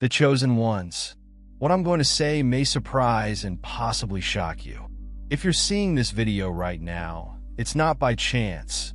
The chosen ones. What I'm going to say may surprise and possibly shock you. If you're seeing this video right now, it's not by chance.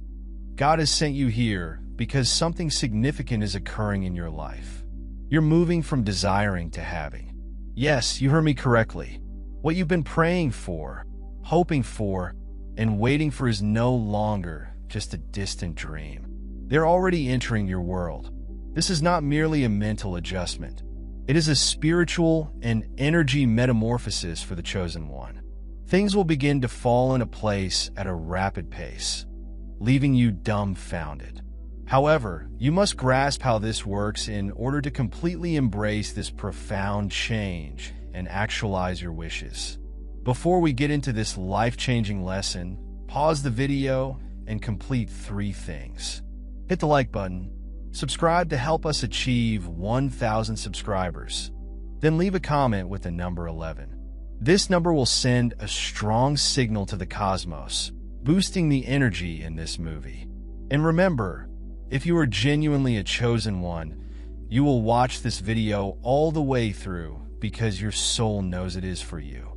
God has sent you here because something significant is occurring in your life. You're moving from desiring to having. Yes, you heard me correctly. What you've been praying for, hoping for, and waiting for is no longer just a distant dream. They're already entering your world. This is not merely a mental adjustment. It is a spiritual and energy metamorphosis for the chosen one. Things will begin to fall into place at a rapid pace, leaving you dumbfounded. However, you must grasp how this works in order to completely embrace this profound change and actualize your wishes. Before we get into this life-changing lesson, pause the video and complete 3 things. Hit the like button, subscribe to help us achieve 1,000 subscribers, then leave a comment with the number 11. This number will send a strong signal to the cosmos, boosting the energy in this movie. And remember, if you are genuinely a chosen one, you will watch this video all the way through because your soul knows it is for you.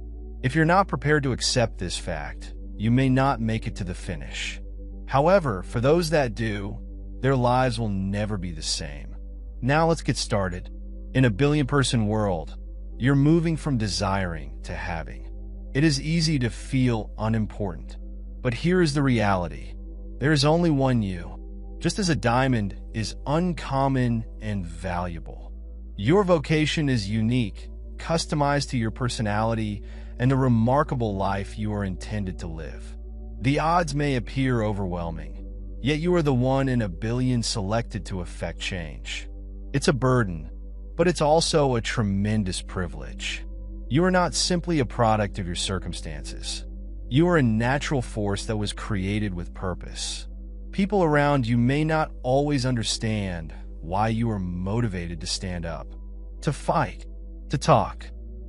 If you're not prepared to accept this fact, you may not make it to the finish. However, for those that do, their lives will never be the same. Now let's get started. In a billion-person world, you're moving from desiring to having. It is easy to feel unimportant, but here is the reality. There is only one you. Just as a diamond is uncommon and valuable, your vocation is unique, customized to your personality and the remarkable life you are intended to live. The odds may appear overwhelming, yet you are the one in a billion selected to effect change. It's a burden, but it's also a tremendous privilege. You are not simply a product of your circumstances. You are a natural force that was created with purpose. People around you may not always understand why you are motivated to stand up, to fight, to talk,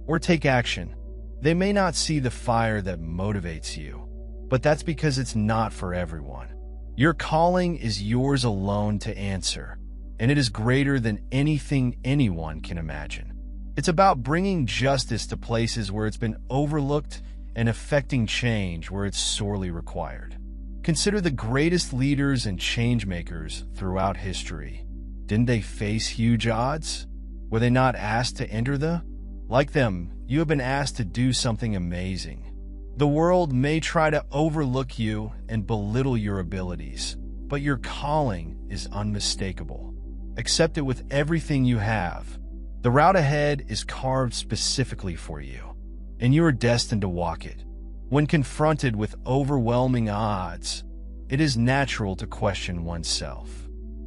or take action. They may not see the fire that motivates you, but that's because it's not for everyone. Your calling is yours alone to answer, and it is greater than anything anyone can imagine. It's about bringing justice to places where it's been overlooked and effecting change where it's sorely required. Consider the greatest leaders and change-makers throughout history. Didn't they face huge odds? Were they not asked to enter them? Like them, you have been asked to do something amazing. The world may try to overlook you and belittle your abilities, but your calling is unmistakable. Accept it with everything you have. The route ahead is carved specifically for you, and you are destined to walk it. When confronted with overwhelming odds, it is natural to question oneself.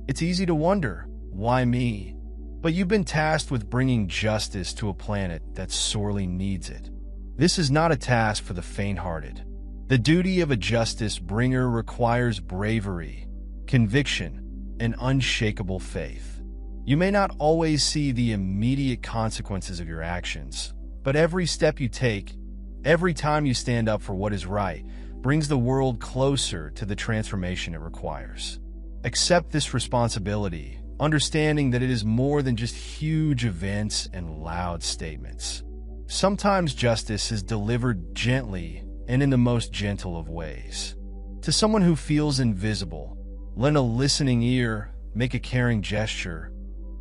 It's easy to wonder, why me? But you've been tasked with bringing justice to a planet that sorely needs it. This is not a task for the faint-hearted. The duty of a justice bringer requires bravery, conviction, and unshakable faith. You may not always see the immediate consequences of your actions, but every step you take, every time you stand up for what is right, brings the world closer to the transformation it requires. Accept this responsibility, understanding that it is more than just huge events and loud statements. Sometimes justice is delivered gently and in the most gentle of ways. To someone who feels invisible, lend a listening ear, make a caring gesture,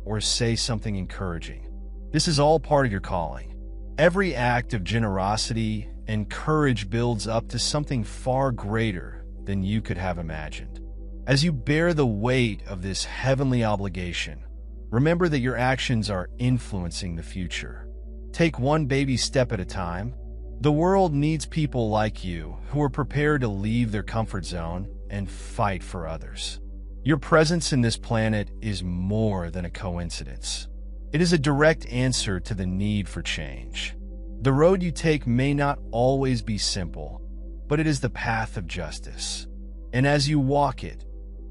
or say something encouraging. This is all part of your calling. Every act of generosity and courage builds up to something far greater than you could have imagined. As you bear the weight of this heavenly obligation, remember that your actions are influencing the future. Take one baby step at a time. The world needs people like you who are prepared to leave their comfort zone and fight for others. Your presence in this planet is more than a coincidence. It is a direct answer to the need for change. The road you take may not always be simple, but it is the path of justice. And as you walk it,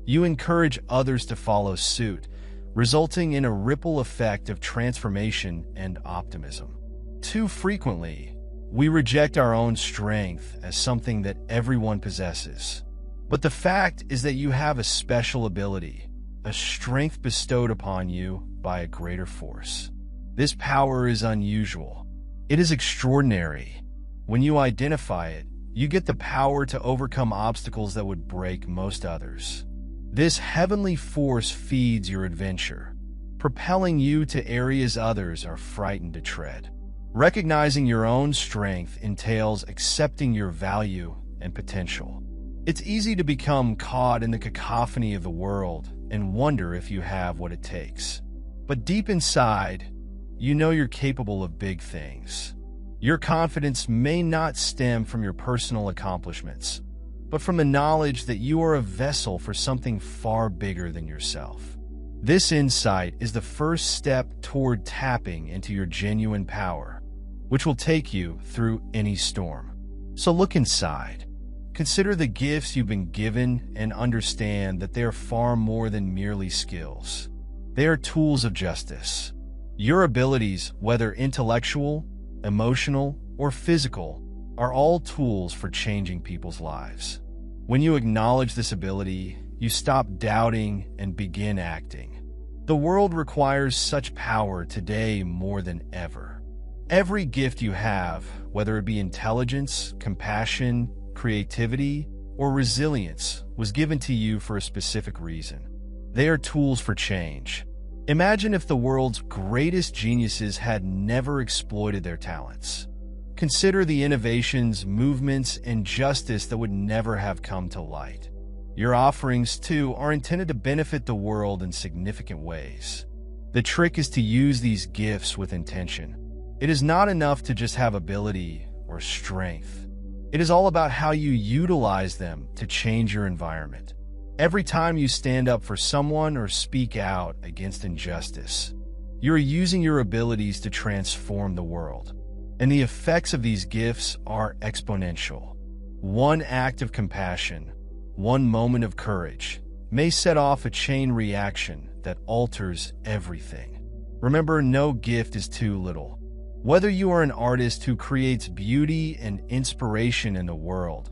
you encourage others to follow suit, resulting in a ripple effect of transformation and optimism. Too frequently, we reject our own strength as something that everyone possesses. But the fact is that you have a special ability, a strength bestowed upon you by a greater force. This power is unusual. It is extraordinary. When you identify it, you get the power to overcome obstacles that would break most others. This heavenly force feeds your adventure, propelling you to areas others are frightened to tread. Recognizing your own strength entails accepting your value and potential. It's easy to become caught in the cacophony of the world and wonder if you have what it takes. But deep inside, you know you're capable of big things. Your confidence may not stem from your personal accomplishments, but from the knowledge that you are a vessel for something far bigger than yourself. This insight is the first step toward tapping into your genuine power, which will take you through any storm. So look inside. Consider the gifts you've been given and understand that they are far more than merely skills. They are tools of justice. Your abilities, whether intellectual, emotional, or physical, are all tools for changing people's lives. When you acknowledge this ability, you stop doubting and begin acting. The world requires such power today more than ever. Every gift you have, whether it be intelligence, compassion, creativity, or resilience, was given to you for a specific reason. They are tools for change. Imagine if the world's greatest geniuses had never exploited their talents. Consider the innovations, movements, and justice that would never have come to light. Your offerings, too, are intended to benefit the world in significant ways. The trick is to use these gifts with intention. It is not enough to just have ability or strength. It is all about how you utilize them to change your environment. Every time you stand up for someone or speak out against injustice, you're using your abilities to transform the world. And the effects of these gifts are exponential. One act of compassion, one moment of courage, may set off a chain reaction that alters everything. Remember, no gift is too little. Whether you are an artist who creates beauty and inspiration in the world,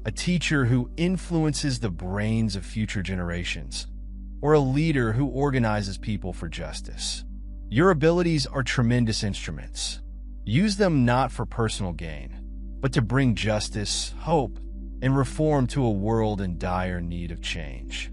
a teacher who influences the brains of future generations, or a leader who organizes people for justice, your abilities are tremendous instruments. Use them not for personal gain, but to bring justice, hope, and reform to a world in dire need of change.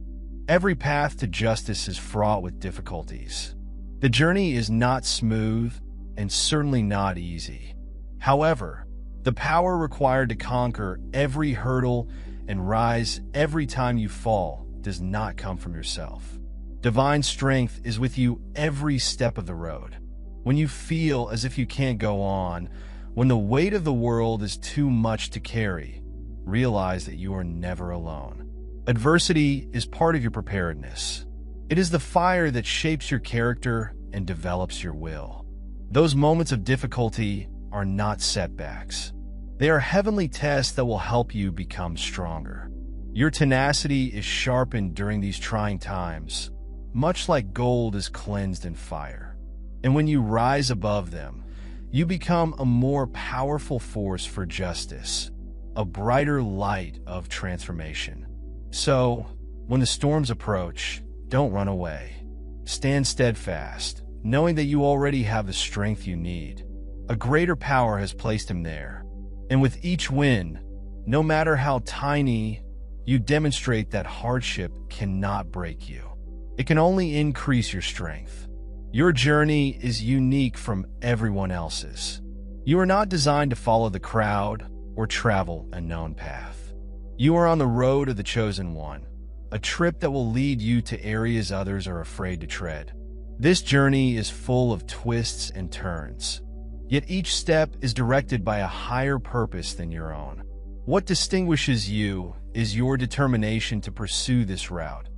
Every path to justice is fraught with difficulties. The journey is not smooth and certainly not easy. However, the power required to conquer every hurdle and rise every time you fall does not come from yourself. Divine strength is with you every step of the road. When you feel as if you can't go on, when the weight of the world is too much to carry, realize that you are never alone. Adversity is part of your preparedness. It is the fire that shapes your character and develops your will. Those moments of difficulty are not setbacks. They are heavenly tests that will help you become stronger. Your tenacity is sharpened during these trying times, much like gold is cleansed in fire. And when you rise above them, you become a more powerful force for justice, a brighter light of transformation. So, when the storms approach, don't run away. Stand steadfast, knowing that you already have the strength you need. A greater power has placed him there. And with each win, no matter how tiny, you demonstrate that hardship cannot break you. It can only increase your strength. Your journey is unique from everyone else's. You are not designed to follow the crowd or travel a known path. You are on the road of the chosen one, a trip that will lead you to areas others are afraid to tread. This journey is full of twists and turns, yet each step is directed by a higher purpose than your own. What distinguishes you is your determination to pursue this route,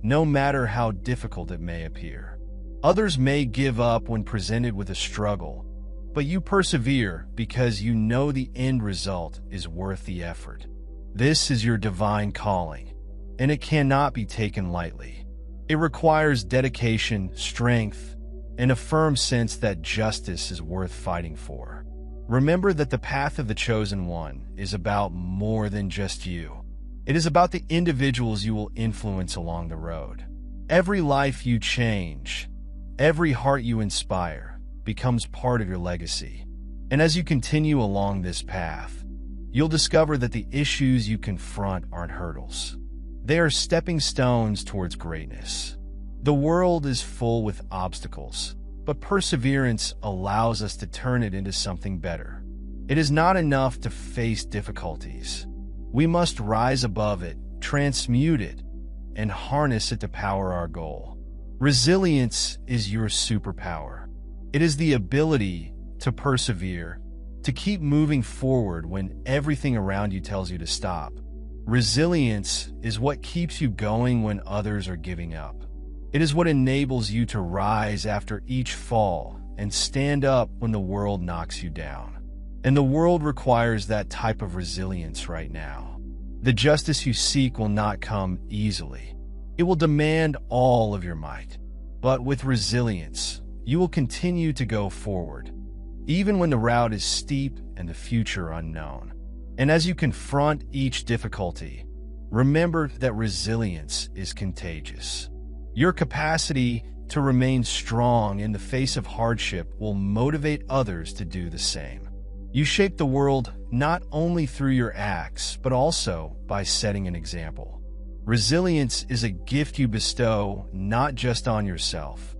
no matter how difficult it may appear. Others may give up when presented with a struggle, but you persevere because you know the end result is worth the effort. This is your divine calling, and it cannot be taken lightly. It requires dedication, strength, and a firm sense that justice is worth fighting for. Remember that the path of the chosen one is about more than just you. It is about the individuals you will influence along the road. Every life you change, every heart you inspire, becomes part of your legacy. And as you continue along this path, you'll discover that the issues you confront aren't hurdles. They are stepping stones towards greatness. The world is full with obstacles, but perseverance allows us to turn it into something better. It is not enough to face difficulties. We must rise above it, transmute it, and harness it to power our goal. Resilience is your superpower. It is the ability to persevere, to keep moving forward when everything around you tells you to stop. Resilience is what keeps you going when others are giving up. It is what enables you to rise after each fall and stand up when the world knocks you down. And the world requires that type of resilience right now. The justice you seek will not come easily. It will demand all of your might. But with resilience, you will continue to go forward, even when the route is steep and the future unknown. And as you confront each difficulty, remember that resilience is contagious. Your capacity to remain strong in the face of hardship will motivate others to do the same. You shape the world not only through your acts, but also by setting an example. Resilience is a gift you bestow not just on yourself,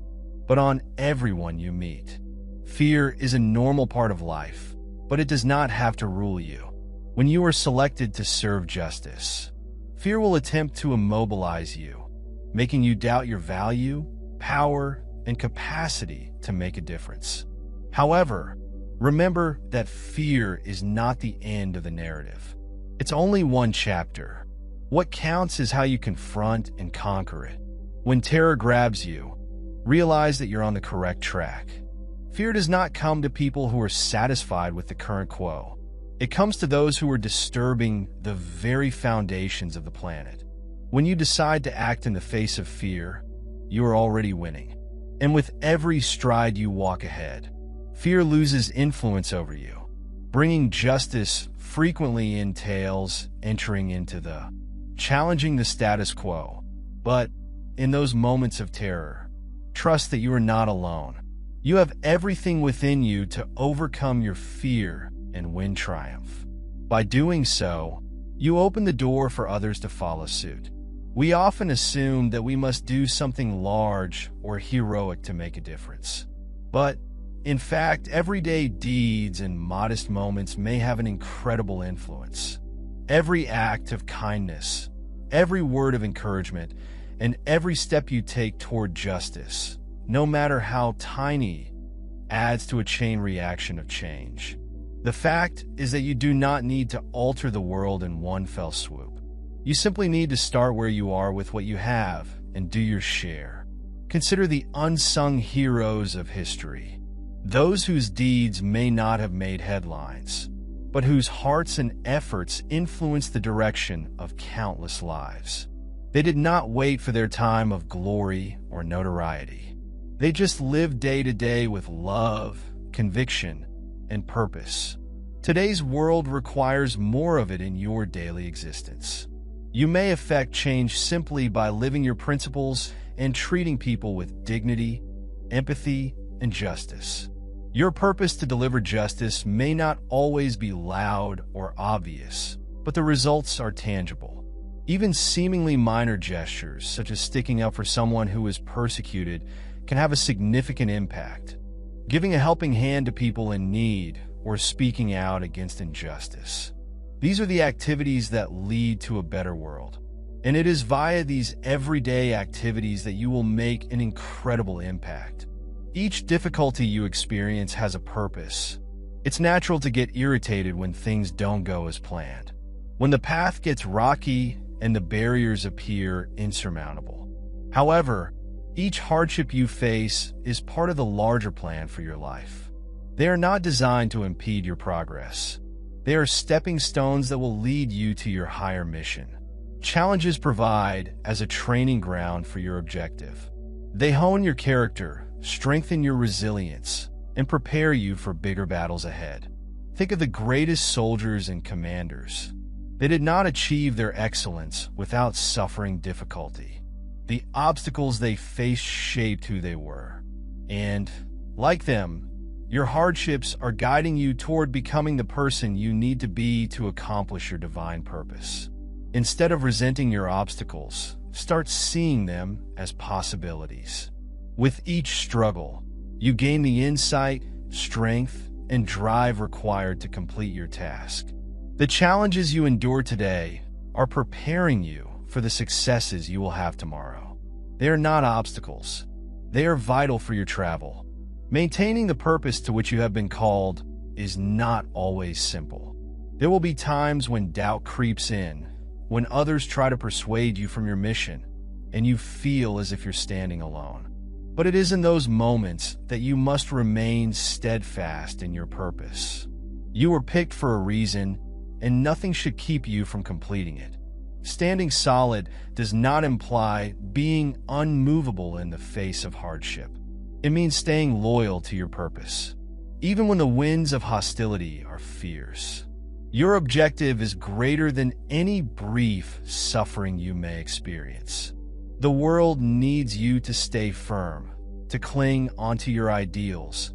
but on everyone you meet. Fear is a normal part of life, but it does not have to rule you. When you are selected to serve justice, fear will attempt to immobilize you, making you doubt your value, power, and capacity to make a difference. However, remember that fear is not the end of the narrative. It's only one chapter. What counts is how you confront and conquer it. When terror grabs you, realize that you're on the correct track. Fear does not come to people who are satisfied with the current quo. It comes to those who are disturbing the very foundations of the planet. When you decide to act in the face of fear, you are already winning. And with every stride you walk ahead, fear loses influence over you. Bringing justice frequently entails entering into challenging the status quo. But in those moments of terror, trust that you are not alone. You have everything within you to overcome your fear and win triumph. By doing so, you open the door for others to follow suit. We often assume that we must do something large or heroic to make a difference. But, in fact, everyday deeds and modest moments may have an incredible influence. Every act of kindness, every word of encouragement, and every step you take toward justice, no matter how tiny, adds to a chain reaction of change. The fact is that you do not need to alter the world in one fell swoop. You simply need to start where you are with what you have and do your share. Consider the unsung heroes of history, those whose deeds may not have made headlines, but whose hearts and efforts influenced the direction of countless lives. They did not wait for their time of glory or notoriety. They just lived day to day with love, conviction, and purpose. Today's world requires more of it in your daily existence. You may affect change simply by living your principles and treating people with dignity, empathy, and justice. Your purpose to deliver justice may not always be loud or obvious, but the results are tangible. Even seemingly minor gestures, such as sticking up for someone who is persecuted, can have a significant impact. Giving a helping hand to people in need, or speaking out against injustice. These are the activities that lead to a better world. And it is via these everyday activities that you will make an incredible impact. Each difficulty you experience has a purpose. It's natural to get irritated when things don't go as planned, when the path gets rocky and the barriers appear insurmountable. However, each hardship you face is part of the larger plan for your life. They are not designed to impede your progress. They are stepping stones that will lead you to your higher mission. Challenges provide as a training ground for your objective. They hone your character, strengthen your resilience, and prepare you for bigger battles ahead. Think of the greatest soldiers and commanders. They did not achieve their excellence without suffering difficulty. The obstacles they faced shaped who they were. And, like them, Your hardships are guiding you toward becoming the person you need to be to accomplish your divine purpose. Instead of resenting your obstacles, start seeing them as possibilities. With each struggle, you gain the insight, strength, and drive required to complete your task. The challenges you endure today are preparing you for the successes you will have tomorrow. They are not obstacles. They are vital for your travel. Maintaining the purpose to which you have been called is not always simple. There will be times when doubt creeps in, when others try to persuade you from your mission, and you feel as if you're standing alone. But it is in those moments that you must remain steadfast in your purpose. You were picked for a reason, and nothing should keep you from completing it. Standing solid does not imply being unmovable in the face of hardship. It means staying loyal to your purpose, even when the winds of hostility are fierce. Your objective is greater than any brief suffering you may experience. The world needs you to stay firm, to cling onto your ideals,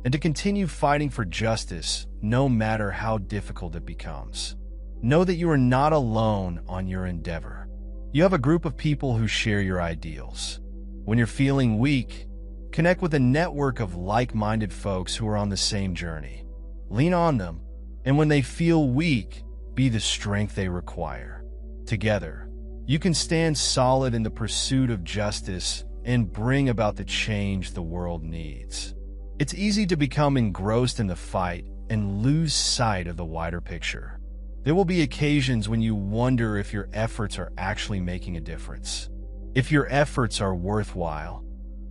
and to continue fighting for justice no matter how difficult it becomes. Know that you are not alone on your endeavor. You have a group of people who share your ideals. When you're feeling weak, connect with a network of like-minded folks who are on the same journey. Lean on them, and when they feel weak, be the strength they require. Together, you can stand solid in the pursuit of justice and bring about the change the world needs. It's easy to become engrossed in the fight and lose sight of the wider picture. There will be occasions when you wonder if your efforts are actually making a difference, if your efforts are worthwhile,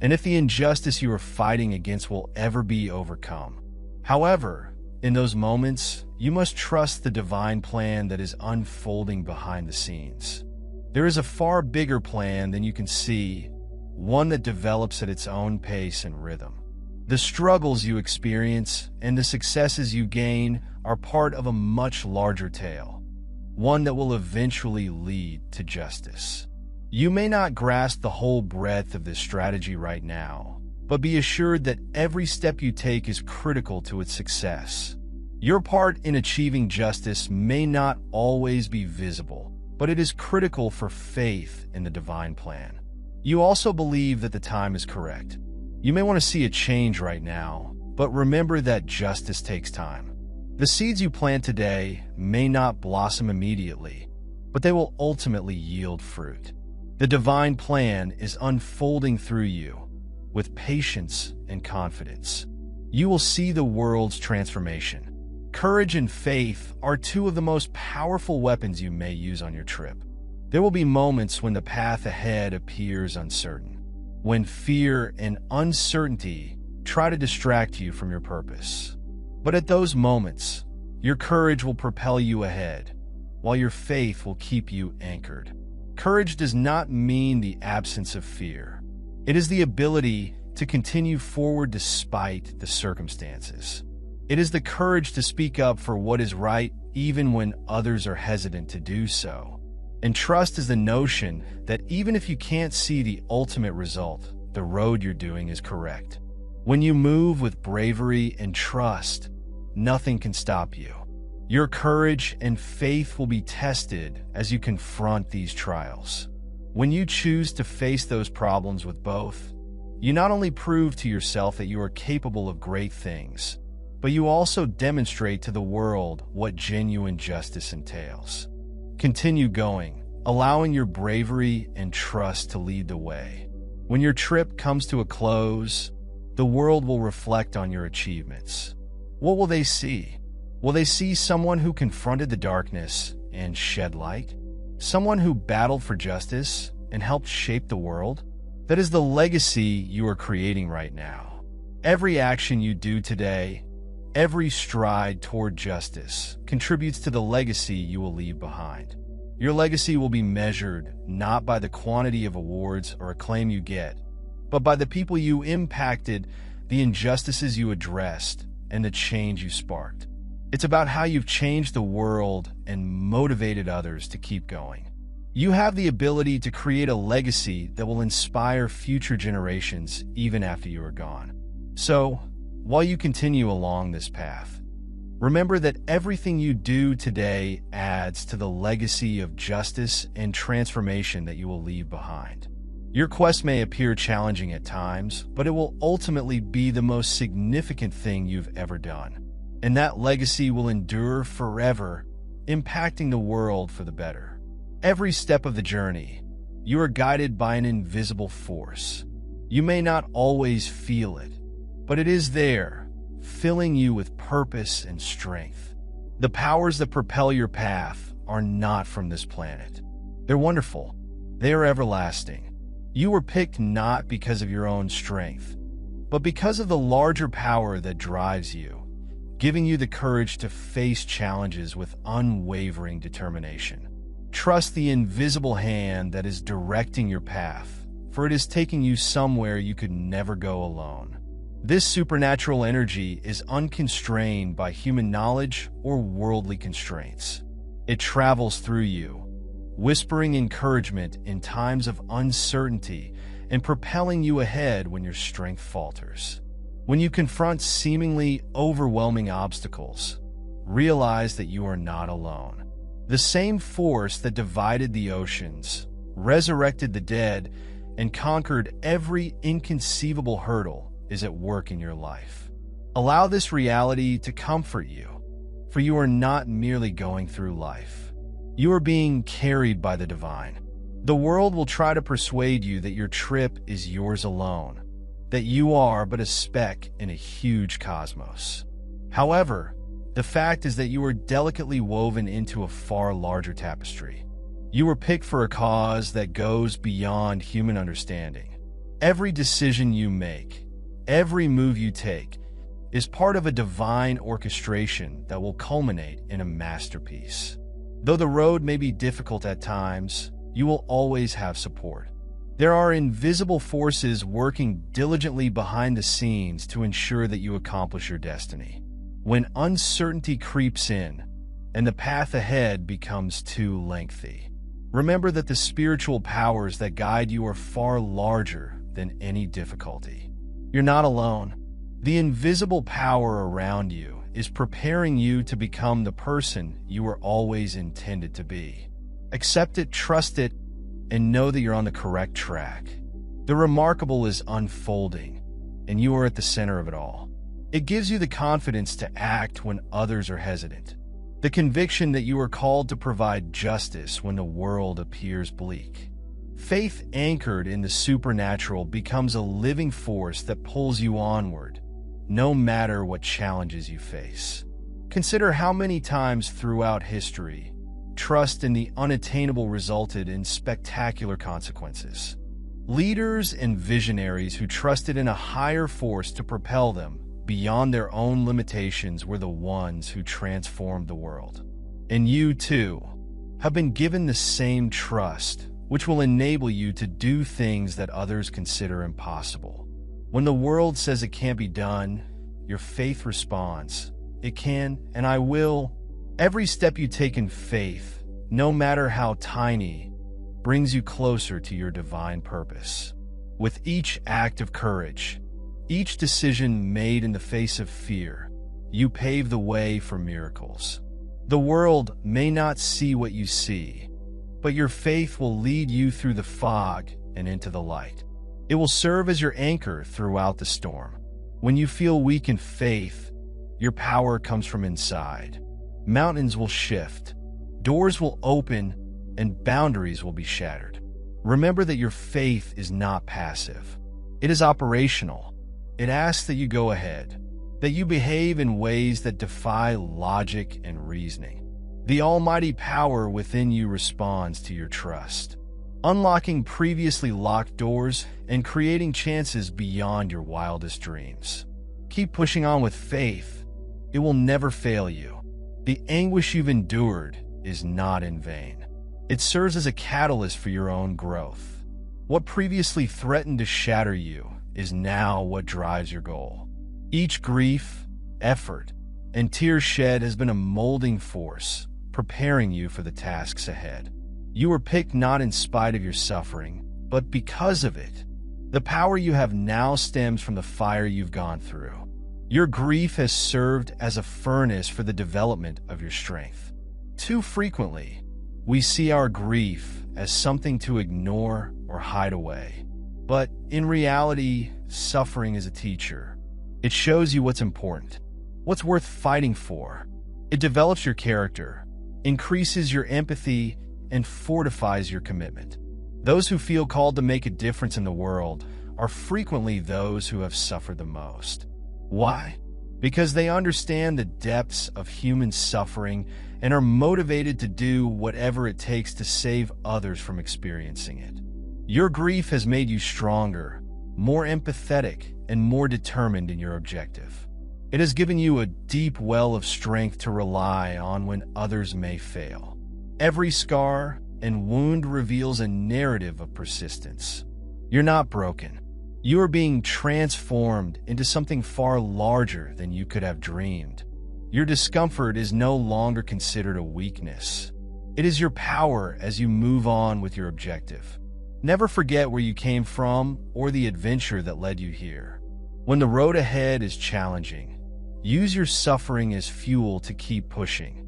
and if the injustice you are fighting against will ever be overcome. However, in those moments, you must trust the divine plan that is unfolding behind the scenes. There is a far bigger plan than you can see, one that develops at its own pace and rhythm. The struggles you experience and the successes you gain are part of a much larger tale, one that will eventually lead to justice. You may not grasp the whole breadth of this strategy right now, but be assured that every step you take is critical to its success. Your part in achieving justice may not always be visible, but it is critical for faith in the divine plan. You also believe that the time is correct. You may want to see a change right now, but remember that justice takes time. The seeds you plant today may not blossom immediately, but they will ultimately yield fruit. The divine plan is unfolding through you with patience and confidence. You will see the world's transformation. Courage and faith are two of the most powerful weapons you may use on your trip. There will be moments when the path ahead appears uncertain, when fear and uncertainty try to distract you from your purpose. But at those moments, your courage will propel you ahead, while your faith will keep you anchored. Courage does not mean the absence of fear. It is the ability to continue forward despite the circumstances. It is the courage to speak up for what is right even when others are hesitant to do so. And trust is the notion that even if you can't see the ultimate result, the road you're doing is correct. When you move with bravery and trust, nothing can stop you. Your courage and faith will be tested as you confront these trials. When you choose to face those problems with both, you not only prove to yourself that you are capable of great things, but you also demonstrate to the world what genuine justice entails. Continue going, allowing your bravery and trust to lead the way. When your trip comes to a close, the world will reflect on your achievements. What will they see? Will they see someone who confronted the darkness and shed light? Someone who battled for justice and helped shape the world? That is the legacy you are creating right now. Every action you do today, every stride toward justice, contributes to the legacy you will leave behind. Your legacy will be measured not by the quantity of awards or acclaim you get, but by the people you impacted, the injustices you addressed, and the change you sparked. It's about how you've changed the world and motivated others to keep going. You have the ability to create a legacy that will inspire future generations even after you are gone. So, while you continue along this path, remember that everything you do today adds to the legacy of justice and transformation that you will leave behind. Your quest may appear challenging at times, but it will ultimately be the most significant thing you've ever done. And that legacy will endure forever, impacting the world for the better. Every step of the journey, you are guided by an invisible force. You may not always feel it, but it is there, filling you with purpose and strength. The powers that propel your path are not from this planet. They're wonderful. They are everlasting. You were picked not because of your own strength, but because of the larger power that drives you, giving you the courage to face challenges with unwavering determination. Trust the invisible hand that is directing your path, for it is taking you somewhere you could never go alone. This supernatural energy is unconstrained by human knowledge or worldly constraints. It travels through you, whispering encouragement in times of uncertainty and propelling you ahead when your strength falters. When you confront seemingly overwhelming obstacles, realize that you are not alone. The same force that divided the oceans, resurrected the dead, and conquered every inconceivable hurdle is at work in your life. Allow this reality to comfort you, for you are not merely going through life. You are being carried by the divine. The world will try to persuade you that your trip is yours alone, that you are but a speck in a huge cosmos. However, the fact is that you are delicately woven into a far larger tapestry. You were picked for a cause that goes beyond human understanding. Every decision you make, every move you take, is part of a divine orchestration that will culminate in a masterpiece. Though the road may be difficult at times, you will always have support. There are invisible forces working diligently behind the scenes to ensure that you accomplish your destiny. When uncertainty creeps in and the path ahead becomes too lengthy, remember that the spiritual powers that guide you are far larger than any difficulty. You're not alone. The invisible power around you is preparing you to become the person you were always intended to be. Accept it, trust it, and know that you're on the correct track. The remarkable is unfolding, and you are at the center of it all. It gives you the confidence to act when others are hesitant, the conviction that you are called to provide justice when the world appears bleak. Faith anchored in the supernatural becomes a living force that pulls you onward, no matter what challenges you face. Consider how many times throughout history, trust in the unattainable resulted in spectacular consequences. Leaders and visionaries who trusted in a higher force to propel them beyond their own limitations were the ones who transformed the world. And you, too, have been given the same trust, which will enable you to do things that others consider impossible. When the world says it can't be done, your faith responds, "It can, and I will." Every step you take in faith, no matter how tiny, brings you closer to your divine purpose. With each act of courage, each decision made in the face of fear, you pave the way for miracles. The world may not see what you see, but your faith will lead you through the fog and into the light. It will serve as your anchor throughout the storm. When you feel weak in faith, your power comes from inside. Mountains will shift, doors will open, and boundaries will be shattered. Remember that your faith is not passive. It is operational. It asks that you go ahead, that you behave in ways that defy logic and reasoning. The almighty power within you responds to your trust, unlocking previously locked doors and creating chances beyond your wildest dreams. Keep pushing on with faith. It will never fail you. The anguish you've endured is not in vain. It serves as a catalyst for your own growth. What previously threatened to shatter you is now what drives your goal. Each grief, effort, and tear shed has been a molding force, preparing you for the tasks ahead. You were picked not in spite of your suffering, but because of it. The power you have now stems from the fire you've gone through. Your grief has served as a furnace for the development of your strength. Too frequently, we see our grief as something to ignore or hide away. But in reality, suffering is a teacher. It shows you what's important, what's worth fighting for. It develops your character, increases your empathy, and fortifies your commitment. Those who feel called to make a difference in the world are frequently those who have suffered the most. Why? Because they understand the depths of human suffering and are motivated to do whatever it takes to save others from experiencing it. Your grief has made you stronger, more empathetic, and more determined in your objective. It has given you a deep well of strength to rely on when others may fail. Every scar and wound reveals a narrative of persistence. You're not broken. You are being transformed into something far larger than you could have dreamed. Your discomfort is no longer considered a weakness. It is your power as you move on with your objective. Never forget where you came from or the adventure that led you here. When the road ahead is challenging, use your suffering as fuel to keep pushing.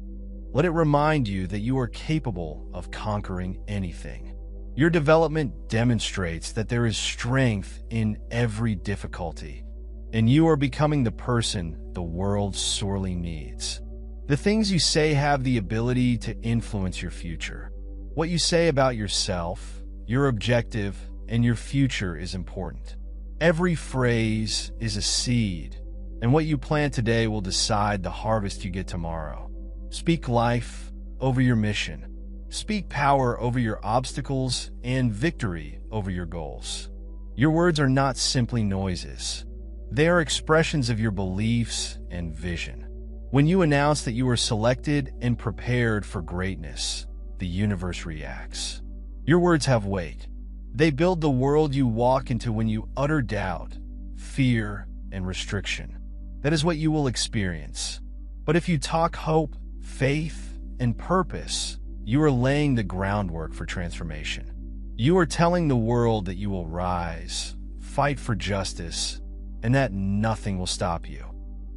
Let it remind you that you are capable of conquering anything. Your development demonstrates that there is strength in every difficulty, and you are becoming the person the world sorely needs. The things you say have the ability to influence your future. What you say about yourself, your objective, and your future is important. Every phrase is a seed, and what you plant today will decide the harvest you get tomorrow. Speak life over your mission. Speak power over your obstacles and victory over your goals. Your words are not simply noises. They are expressions of your beliefs and vision. When you announce that you are selected and prepared for greatness, the universe reacts. Your words have weight. They build the world you walk into when you utter doubt, fear, and restriction. That is what you will experience. But if you talk hope, faith, and purpose, you are laying the groundwork for transformation. You are telling the world that you will rise, fight for justice, and that nothing will stop you.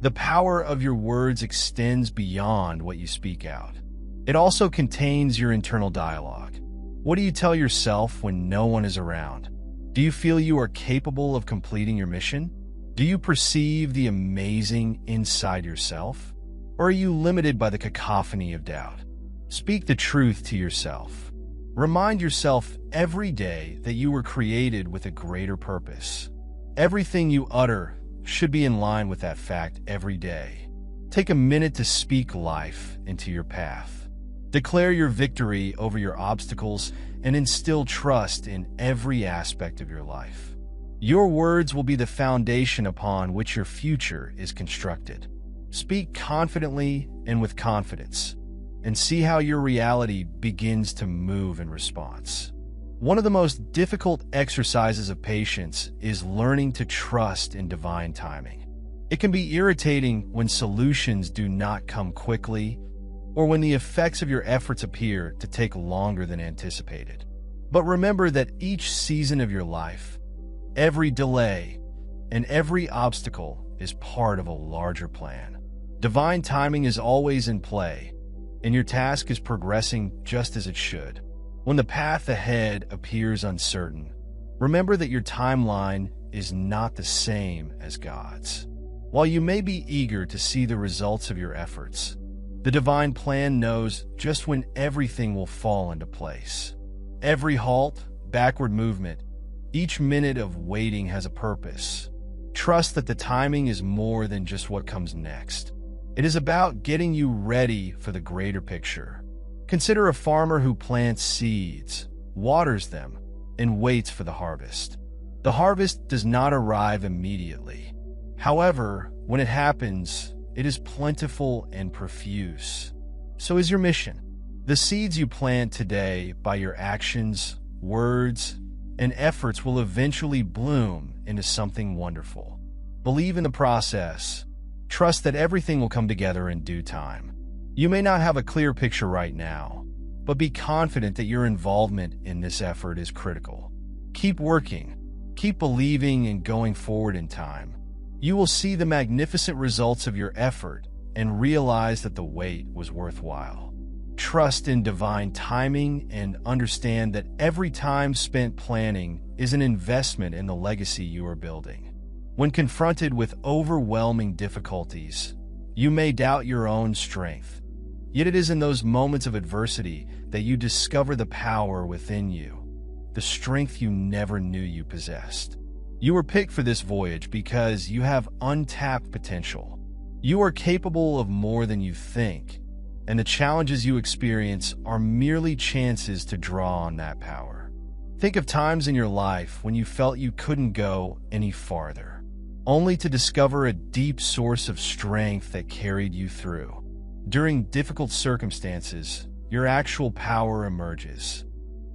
The power of your words extends beyond what you speak out. It also contains your internal dialogue. What do you tell yourself when no one is around? Do you feel you are capable of completing your mission? Do you perceive the amazing inside yourself? Or are you limited by the cacophony of doubt? Speak the truth to yourself. Remind yourself every day that you were created with a greater purpose. Everything you utter should be in line with that fact every day. Take a minute to speak life into your path. Declare your victory over your obstacles and instill trust in every aspect of your life. Your words will be the foundation upon which your future is constructed. Speak confidently and with confidence, and see how your reality begins to move in response. One of the most difficult exercises of patience is learning to trust in divine timing. It can be irritating when solutions do not come quickly or when the effects of your efforts appear to take longer than anticipated. But remember that each season of your life, every delay, and every obstacle is part of a larger plan. Divine timing is always in play, and your task is progressing just as it should. When the path ahead appears uncertain, remember that your timeline is not the same as God's. While you may be eager to see the results of your efforts, the divine plan knows just when everything will fall into place. Every halt, backward movement, each minute of waiting has a purpose. Trust that the timing is more than just what comes next. It is about getting you ready for the greater picture. Consider a farmer who plants seeds, waters them, and waits for the harvest. The harvest does not arrive immediately. However, when it happens, it is plentiful and profuse. So is your mission. The seeds you plant today by your actions, words, and efforts will eventually bloom into something wonderful. Believe in the process. Trust that everything will come together in due time. You may not have a clear picture right now, but be confident that your involvement in this effort is critical. Keep working, keep believing, and going forward in time. You will see the magnificent results of your effort and realize that the wait was worthwhile. Trust in divine timing and understand that every time spent planning is an investment in the legacy you are building. When confronted with overwhelming difficulties, you may doubt your own strength. Yet it is in those moments of adversity that you discover the power within you, the strength you never knew you possessed. You were picked for this voyage because you have untapped potential. You are capable of more than you think, and the challenges you experience are merely chances to draw on that power. Think of times in your life when you felt you couldn't go any farther, only to discover a deep source of strength that carried you through. During difficult circumstances, your actual power emerges.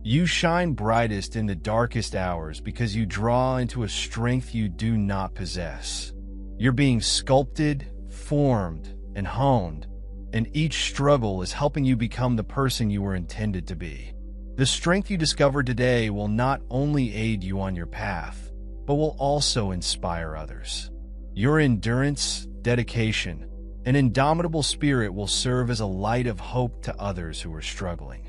You shine brightest in the darkest hours because you draw into a strength you do not possess. You're being sculpted, formed, and honed, and each struggle is helping you become the person you were intended to be. The strength you discover today will not only aid you on your path, but will also inspire others. Your endurance, dedication, and indomitable spirit will serve as a light of hope to others who are struggling.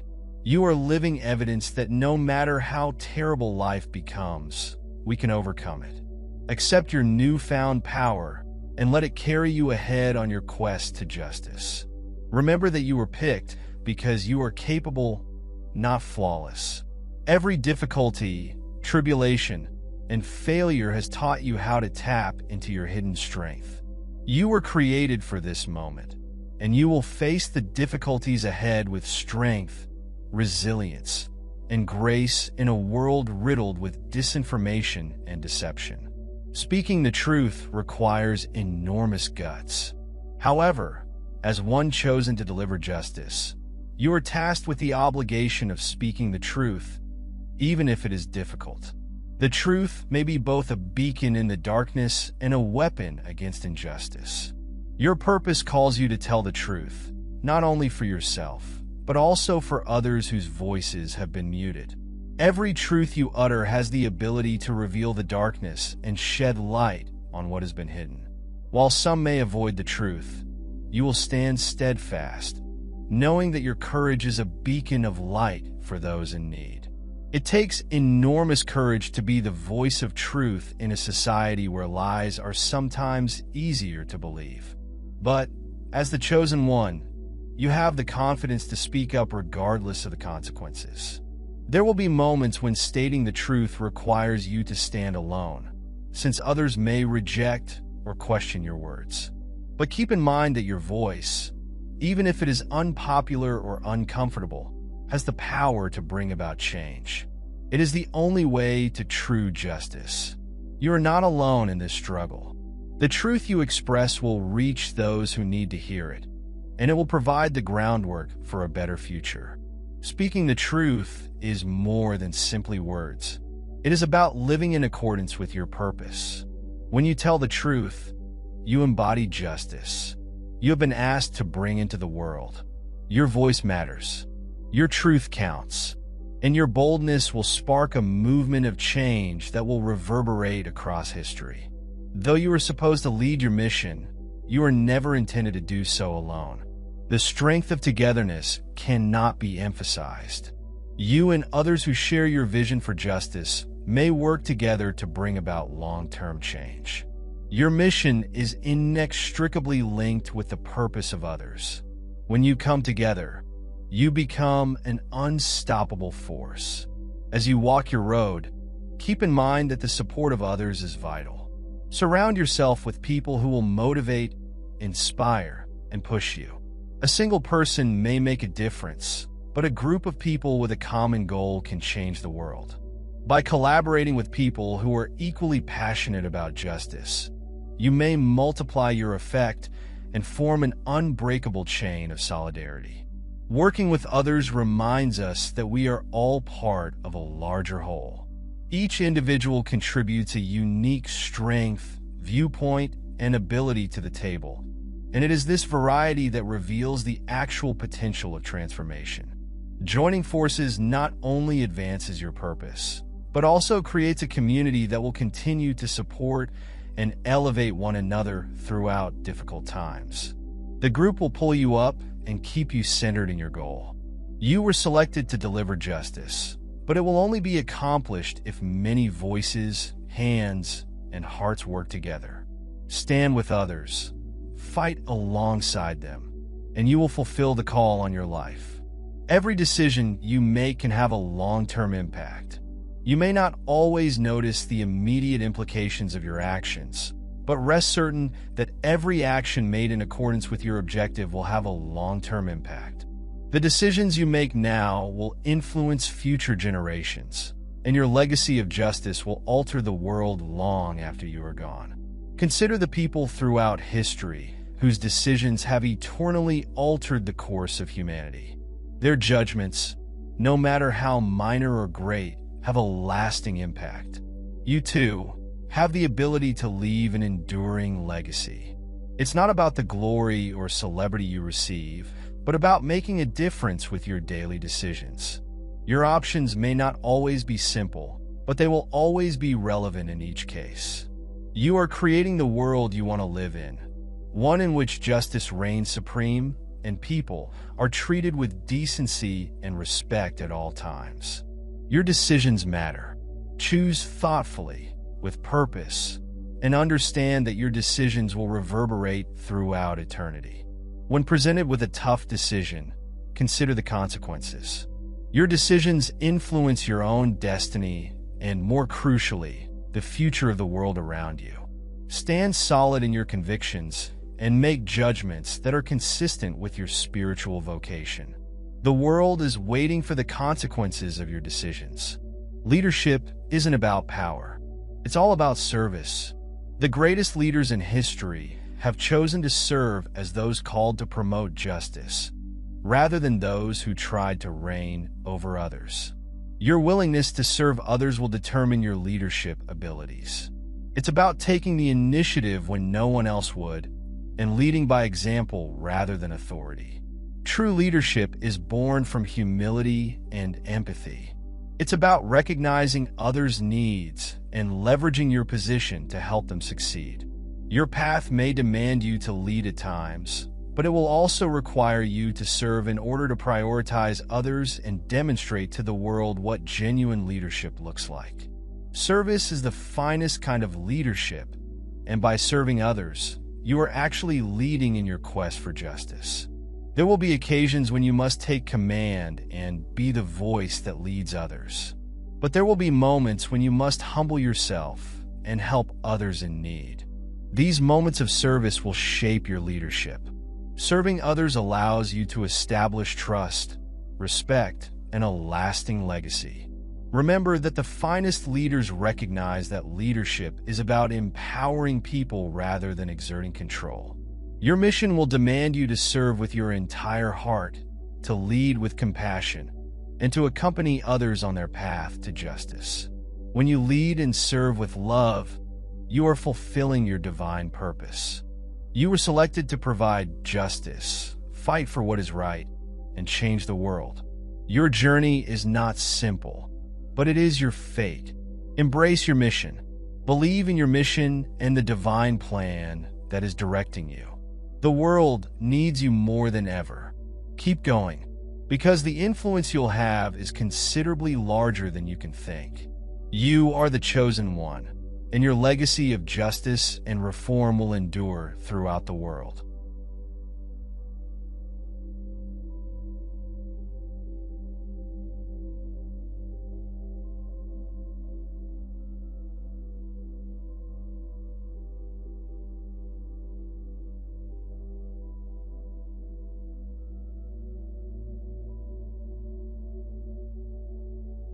You are living evidence that no matter how terrible life becomes, we can overcome it. Accept your newfound power and let it carry you ahead on your quest to justice. Remember that you were picked because you are capable, not flawless. Every difficulty, tribulation, and failure has taught you how to tap into your hidden strength. You were created for this moment, and you will face the difficulties ahead with strength, resilience, and grace in a world riddled with disinformation and deception. Speaking the truth requires enormous guts. However, as one chosen to deliver justice, you are tasked with the obligation of speaking the truth, even if it is difficult. The truth may be both a beacon in the darkness and a weapon against injustice. Your purpose calls you to tell the truth, not only for yourself, but also for others whose voices have been muted. Every truth you utter has the ability to reveal the darkness and shed light on what has been hidden. While some may avoid the truth, you will stand steadfast, knowing that your courage is a beacon of light for those in need. It takes enormous courage to be the voice of truth in a society where lies are sometimes easier to believe. But, as the chosen one, you have the confidence to speak up regardless of the consequences. There will be moments when stating the truth requires you to stand alone, since others may reject or question your words. But keep in mind that your voice, even if it is unpopular or uncomfortable, has the power to bring about change. It is the only way to true justice. You are not alone in this struggle. The truth you express will reach those who need to hear it, and it will provide the groundwork for a better future. Speaking the truth is more than simply words. It is about living in accordance with your purpose. When you tell the truth, you embody justice. You have been asked to bring into the world. Your voice matters. Your truth counts, and your boldness will spark a movement of change that will reverberate across history. Though you are supposed to lead your mission, you are never intended to do so alone. The strength of togetherness cannot be emphasized. You and others who share your vision for justice may work together to bring about long-term change. Your mission is inextricably linked with the purpose of others. When you come together, you become an unstoppable force. As you walk your road, keep in mind that the support of others is vital. Surround yourself with people who will motivate, inspire, and push you. A single person may make a difference, but a group of people with a common goal can change the world. By collaborating with people who are equally passionate about justice, you may multiply your effect and form an unbreakable chain of solidarity. Working with others reminds us that we are all part of a larger whole. Each individual contributes a unique strength, viewpoint, and ability to the table, and it is this variety that reveals the actual potential of transformation. Joining forces not only advances your purpose, but also creates a community that will continue to support and elevate one another throughout difficult times. The group will pull you up and keep you centered in your goal. You were selected to deliver justice, but it will only be accomplished if many voices, hands, and hearts work together. Stand with others, fight alongside them, and you will fulfill the call on your life. Every decision you make can have a long-term impact. You may not always notice the immediate implications of your actions, but rest certain that every action made in accordance with your objective will have a long-term impact. The decisions you make now will influence future generations, and your legacy of justice will alter the world long after you are gone. Consider the people throughout history whose decisions have eternally altered the course of humanity. Their judgments, no matter how minor or great, have a lasting impact. You too have the ability to leave an enduring legacy. It's not about the glory or celebrity you receive, but about making a difference with your daily decisions. Your options may not always be simple, but they will always be relevant in each case. You are creating the world you want to live in, one in which justice reigns supreme and people are treated with decency and respect at all times. Your decisions matter. Choose thoughtfully, with purpose, and understand that your decisions will reverberate throughout eternity. When presented with a tough decision, consider the consequences. Your decisions influence your own destiny and, more crucially, the future of the world around you. Stand solid in your convictions and make judgments that are consistent with your spiritual vocation. The world is waiting for the consequences of your decisions. Leadership isn't about power. It's all about service. The greatest leaders in history have chosen to serve as those called to promote justice, rather than those who tried to reign over others. Your willingness to serve others will determine your leadership abilities. It's about taking the initiative when no one else would, and leading by example rather than authority. True leadership is born from humility and empathy. It's about recognizing others' needs and leveraging your position to help them succeed. Your path may demand you to lead at times, but it will also require you to serve in order to prioritize others and demonstrate to the world what genuine leadership looks like. Service is the finest kind of leadership, and by serving others, you are actually leading in your quest for justice. There will be occasions when you must take command and be the voice that leads others. But there will be moments when you must humble yourself and help others in need. These moments of service will shape your leadership. Serving others allows you to establish trust, respect, and a lasting legacy. Remember that the finest leaders recognize that leadership is about empowering people rather than exerting control. Your mission will demand you to serve with your entire heart, to lead with compassion, and to accompany others on their path to justice. When you lead and serve with love, you are fulfilling your divine purpose. You were selected to provide justice, fight for what is right, and change the world. Your journey is not simple, but it is your fate. Embrace your mission. Believe in your mission and the divine plan that is directing you. The world needs you more than ever. Keep going, because the influence you'll have is considerably larger than you can think. You are the chosen one, and your legacy of justice and reform will endure throughout the world.